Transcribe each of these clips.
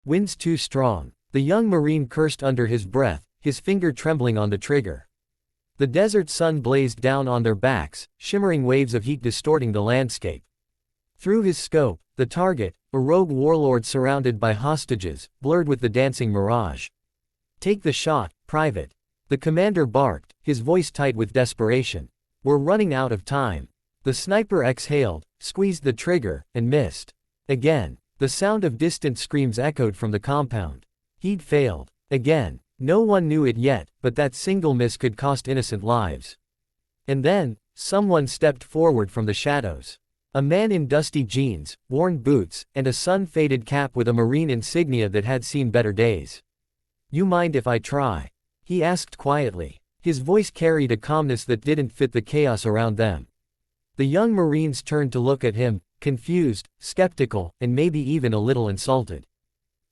Wind's too strong. The young Marine cursed under his breath, his finger trembling on the trigger. The desert sun blazed down on their backs, shimmering waves of heat distorting the landscape. Through his scope, the target, a rogue warlord surrounded by hostages, blurred with the dancing mirage. "Take the shot, Private." The commander barked, his voice tight with desperation. "We're running out of time." The sniper exhaled, squeezed the trigger, and missed. Again. The sound of distant screams echoed from the compound. He'd failed. Again. No one knew it yet, but that single miss could cost innocent lives. And then, someone stepped forward from the shadows. A man in dusty jeans, worn boots, and a sun-faded cap with a Marine insignia that had seen better days. "You mind if I try?" he asked quietly. His voice carried a calmness that didn't fit the chaos around them. The young Marines turned to look at him, confused, skeptical, and maybe even a little insulted.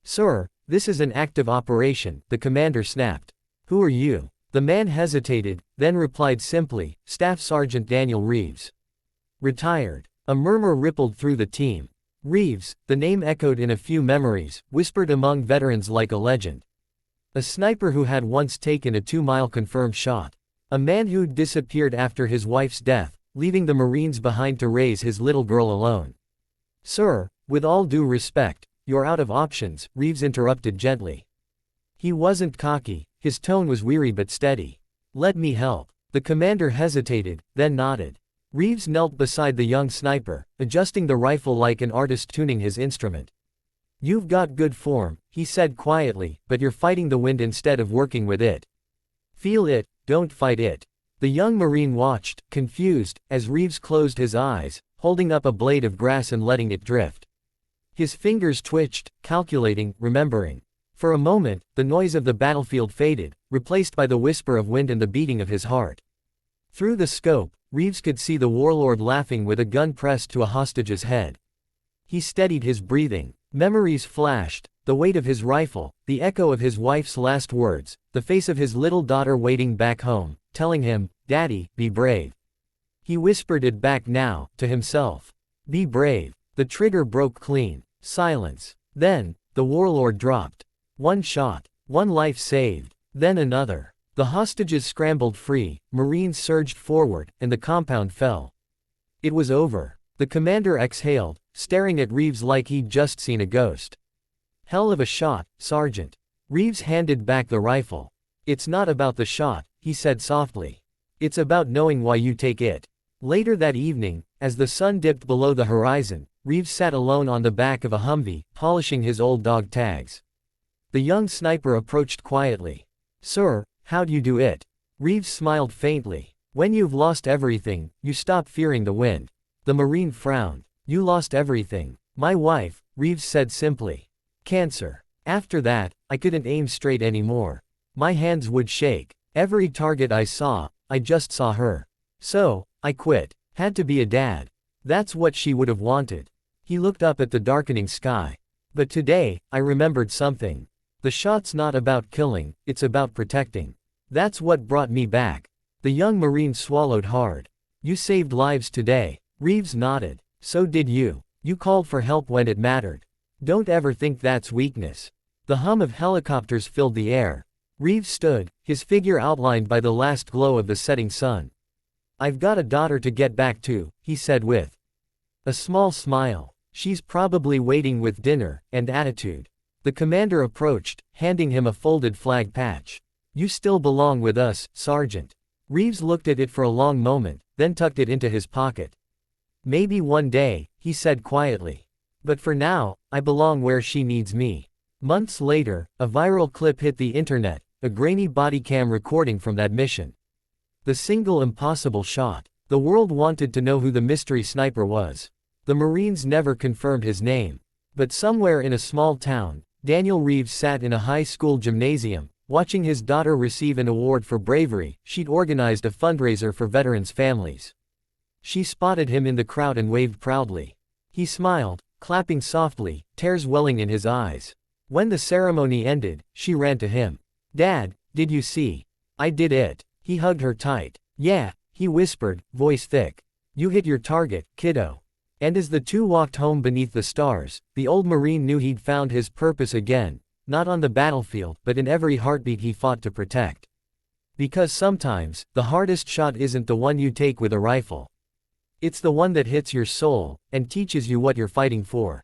"Sir, this is an active operation," the commander snapped. "Who are you?" The man hesitated, then replied simply, "Staff Sergeant Daniel Reeves. Retired." A murmur rippled through the team. Reeves, the name echoed in a few memories, whispered among veterans like a legend. A sniper who had once taken a 2-mile confirmed shot. A man who'd disappeared after his wife's death, leaving the Marines behind to raise his little girl alone. "Sir, with all due respect, you're out of options," Reeves interrupted gently. He wasn't cocky, his tone was weary but steady. "Let me help." The commander hesitated, then nodded. Reeves knelt beside the young sniper, adjusting the rifle like an artist tuning his instrument. "You've got good form," he said quietly, "but you're fighting the wind instead of working with it. Feel it, don't fight it." The young Marine watched, confused, as Reeves closed his eyes, holding up a blade of grass and letting it drift. His fingers twitched, calculating, remembering. For a moment, the noise of the battlefield faded, replaced by the whisper of wind and the beating of his heart. Through the scope, Reeves could see the warlord laughing with a gun pressed to a hostage's head. He steadied his breathing. Memories flashed, the weight of his rifle, the echo of his wife's last words, the face of his little daughter waiting back home, telling him, "Daddy, be brave." He whispered it back now, to himself. "Be brave." The trigger broke clean. Silence. Then, the warlord dropped. One shot. One life saved. Then another. The hostages scrambled free, Marines surged forward, and the compound fell. It was over. The commander exhaled, staring at Reeves like he'd just seen a ghost. "Hell of a shot, Sergeant." Reeves handed back the rifle. "It's not about the shot," he said softly. "It's about knowing why you take it." Later that evening, as the sun dipped below the horizon, Reeves sat alone on the back of a Humvee, polishing his old dog tags. The young sniper approached quietly. "Sir, how'd you do it?" Reeves smiled faintly. "When you've lost everything, you stop fearing the wind." The Marine frowned. "You lost everything." "My wife," Reeves said simply. "Cancer. After that, I couldn't aim straight anymore. My hands would shake. Every target I saw, I just saw her. So, I quit. Had to be a dad. That's what she would have wanted." He looked up at the darkening sky. "But today, I remembered something. The shot's not about killing, it's about protecting. That's what brought me back." The young Marine swallowed hard. "You saved lives today." Reeves nodded. "So did you. You called for help when it mattered. Don't ever think that's weakness." The hum of helicopters filled the air. Reeves stood, his figure outlined by the last glow of the setting sun. "I've got a daughter to get back to," he said with a small smile. "She's probably waiting with dinner," and attitude. The commander approached, handing him a folded flag patch. "You still belong with us, Sergeant." Reeves looked at it for a long moment, then tucked it into his pocket. "Maybe one day," he said quietly. "But for now, I belong where she needs me." Months later, a viral clip hit the internet, a grainy bodycam recording from that mission. The single impossible shot. The world wanted to know who the mystery sniper was. The Marines never confirmed his name. But somewhere in a small town, Daniel Reeves sat in a high school gymnasium, watching his daughter receive an award for bravery. She'd organized a fundraiser for veterans' families. She spotted him in the crowd and waved proudly. He smiled, clapping softly, tears welling in his eyes. When the ceremony ended, she ran to him. "Dad, did you see? I did it." He hugged her tight. "Yeah," he whispered, voice thick. "You hit your target, kiddo." And as the two walked home beneath the stars, the old Marine knew he'd found his purpose again, not on the battlefield, but in every heartbeat he fought to protect. Because sometimes, the hardest shot isn't the one you take with a rifle. It's the one that hits your soul, and teaches you what you're fighting for.